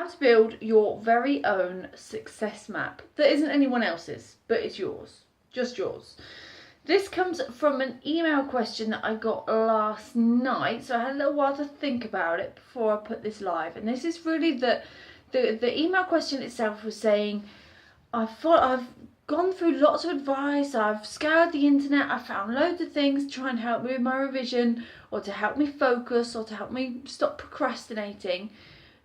how to build your very own success map that isn't anyone else's, but it's yours, just yours. This comes from an email question that I got last night, so I had a little while to think about it before I put this live. And this is really the email question itself was saying, I've gone through lots of advice, I've scoured the internet, I've found loads of things to try and help me with my revision, or to help me focus, or to help me stop procrastinating,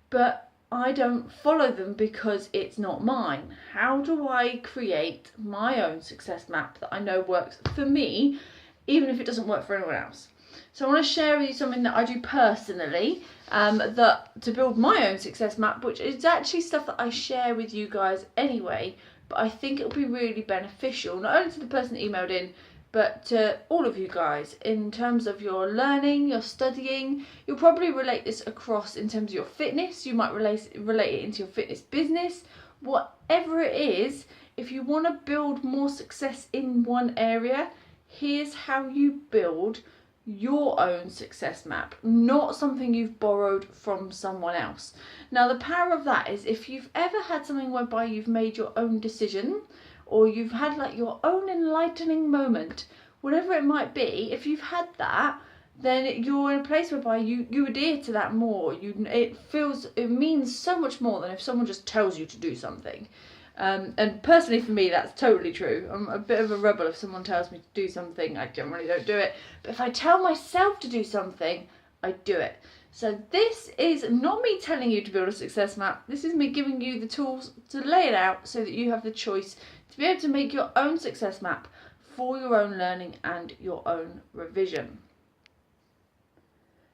but I don't follow them because it's not mine. How do I create my own success map that I know works for me, even if it doesn't work for anyone else? So I want to share with you something that I do personally, that to build my own success map, which is actually stuff that I share with you guys anyway, but I think it'll be really beneficial, not only to the person that emailed in, but to all of you guys in terms of your learning, your studying. You'll probably relate this across in terms of your fitness. You might relate it into your fitness business. Whatever it is, if you want to build more success in one area, here's how you build your own success map, not something you've borrowed from someone else. Now, the power of that is if you've ever had something whereby you've made your own decision, or you've had like your own enlightening moment, whatever it might be, if you've had that, then you're in a place whereby you adhere to that more. It means so much more than if someone just tells you to do something. And personally for me, that's totally true. I'm a bit of a rebel. If someone tells me to do something, I generally don't do it. But if I tell myself to do something, I do it. So this is not me telling you to build a success map. This is me giving you the tools to lay it out so that you have the choice to be able to make your own success map for your own learning and your own revision.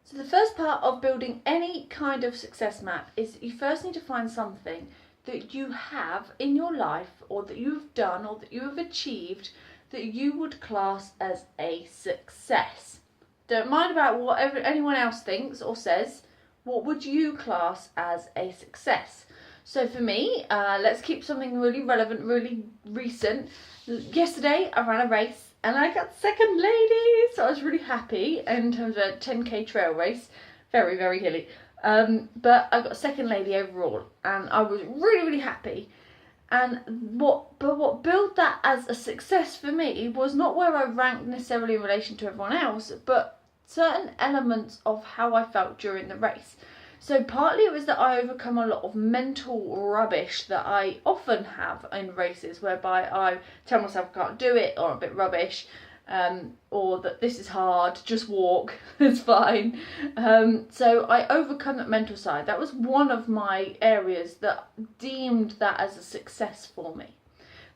So the first part of building any kind of success map is that you first need to find something that you have in your life, or that you've done, or that you have achieved, that you would class as a success. Don't mind about whatever anyone else thinks or says. What would you class as a success? So for me, let's keep something really relevant, really recent. Yesterday I ran a race and I got second lady, so I was really happy in terms of a 10k trail race. Very, very hilly. But I got second lady overall, and I was really, really happy. And what built that as a success for me was not where I ranked necessarily in relation to everyone else, but certain elements of how I felt during the race. So partly it was that I overcome a lot of mental rubbish that I often have in races, whereby I tell myself I can't do it, or I'm a bit rubbish, or that this is hard, just walk, it's fine. So I overcome that mental side. That was one of my areas that deemed that as a success for me.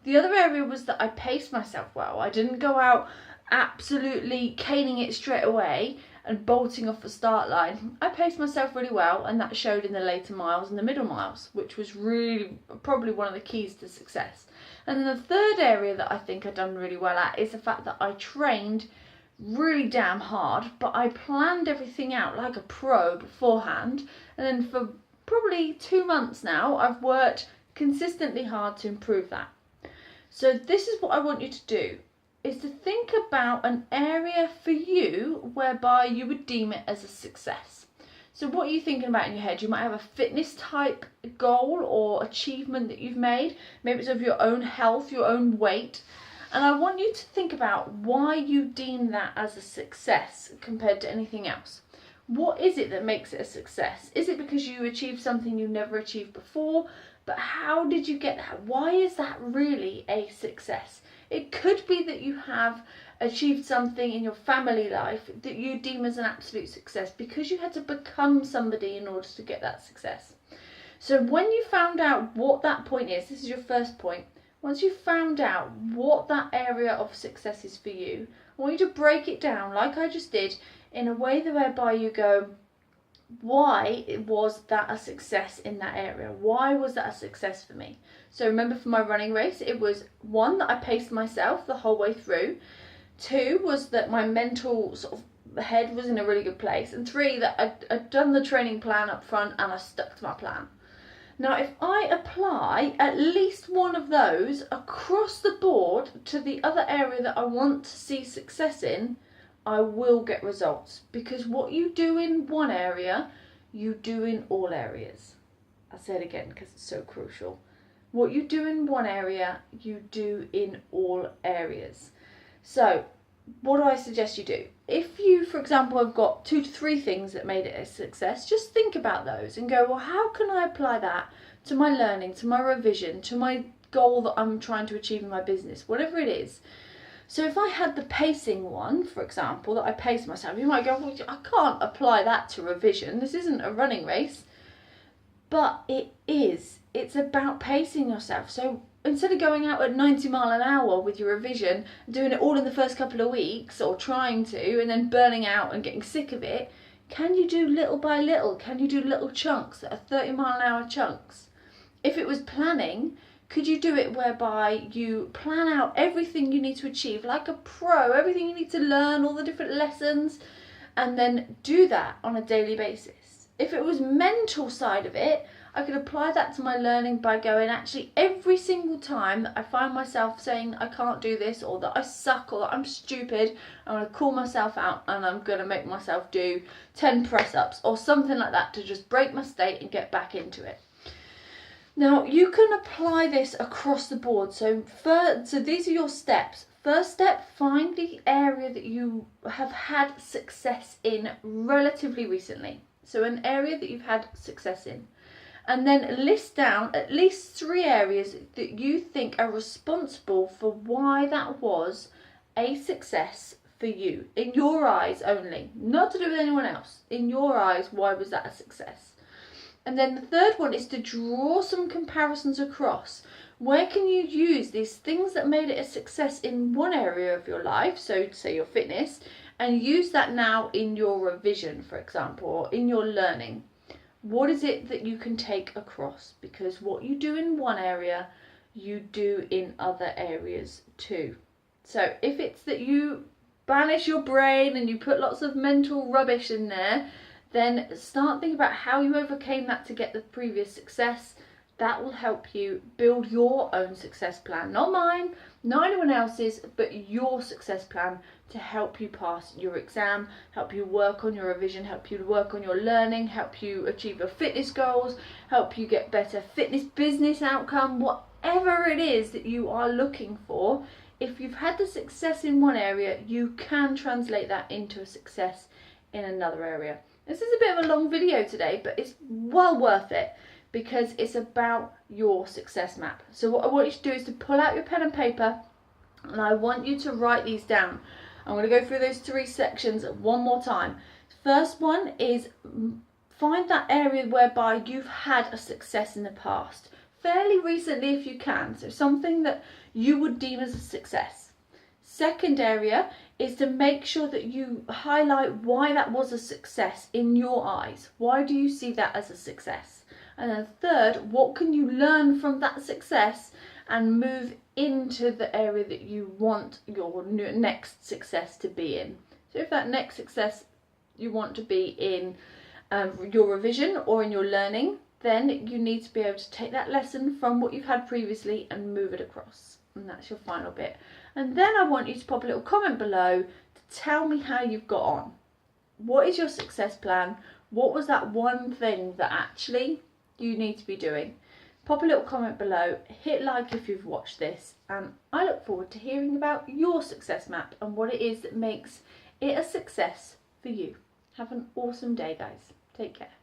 The other area was that I paced myself well. I didn't go out absolutely caning it straight away and bolting off the start line. I paced myself really well, and that showed in the later miles and the middle miles, which was really probably one of the keys to success. And then the third area that I think I've done really well at is the fact that I trained really damn hard, but I planned everything out like a pro beforehand. And then for probably 2 months now, I've worked consistently hard to improve that. So this is what I want you to do, is to think about an area for you whereby you would deem it as a success. So what are you thinking about in your head? You might have a fitness type goal or achievement that you've made. Maybe it's of your own health, your own weight. And I want you to think about why you deem that as a success compared to anything else. What is it that makes it a success? Is it because you achieved something you never achieved before? But how did you get that? Why is that really a success? It could be that you have achieved something in your family life that you deem as an absolute success because you had to become somebody in order to get that success. So when you found out what that point is, this is your first point. Once you've found out what that area of success is for you, I want you to break it down like I just did in a way whereby you go, why was that a success in that area? Why was that a success for me? So remember, for my running race, it was 1, that I paced myself the whole way through. 2 was that my mental sort of head was in a really good place. And 3, that I'd done the training plan up front and I stuck to my plan. Now, if I apply at least one of those across the board to the other area that I want to see success in, I will get results, because what you do in one area, you do in all areas. I'll say it again because it's so crucial. What you do in one area, you do in all areas. So, what do I suggest you do? If you, for example, have got 2 to 3 things that made it a success, just think about those and go, well, how can I apply that to my learning, to my revision, to my goal that I'm trying to achieve in my business, whatever it is. So if I had the pacing one, for example, that I pace myself, you might go, well, I can't apply that to revision. This isn't a running race. But it is. It's about pacing yourself. So instead of going out at 90 mile an hour with your revision, doing it all in the first couple of weeks, or trying to, and then burning out and getting sick of it, can you do little by little? Can you do little chunks that are 30 mile an hour chunks? If it was planning, could you do it whereby you plan out everything you need to achieve like a pro, everything you need to learn, all the different lessons, and then do that on a daily basis? If it was mental side of it, I could apply that to my learning by going, actually, every single time that I find myself saying I can't do this, or that I suck, or that I'm stupid, I'm going to call myself out and I'm going to make myself do 10 press-ups or something like that to just break my state and get back into it. Now, you can apply this across the board. So these are your steps. First step, find the area that you have had success in relatively recently. So an area that you've had success in. And then list down at least 3 areas that you think are responsible for why that was a success for you. In your eyes only. Not to do with anyone else. In your eyes, why was that a success? And then the third one is to draw some comparisons across. Where can you use these things that made it a success in one area of your life, so say your fitness, and use that now in your revision, for example, or in your learning? What is it that you can take across? Because what you do in one area, you do in other areas too. So if it's that you banish your brain and you put lots of mental rubbish in there, then start thinking about how you overcame that to get the previous success. That will help you build your own success plan. Not mine, not anyone else's, but your success plan to help you pass your exam, help you work on your revision, help you work on your learning, help you achieve your fitness goals, help you get better fitness business outcome, whatever it is that you are looking for. If you've had the success in one area, you can translate that into a success in another area. This is a bit of a long video today, but it's well worth it because it's about your success map. So what I want you to do is to pull out your pen and paper, and I want you to write these down. I'm going to go through those 3 sections one more time. First one is find that area whereby you've had a success in the past, fairly recently if you can, so something that you would deem as a success. Second area is to make sure that you highlight why that was a success in your eyes. Why do you see that as a success? And then third, what can you learn from that success and move into the area that you want your next success to be in? So if that next success you want to be in your revision or in your learning, then you need to be able to take that lesson from what you've had previously and move it across. And that's your final bit. And then I want you to pop a little comment below to tell me how you've got on. What is your success plan? What was that one thing that actually you need to be doing? Pop a little comment below, hit like if you've watched this, and I look forward to hearing about your success map and what it is that makes it a success for you. Have an awesome day, guys. Take care.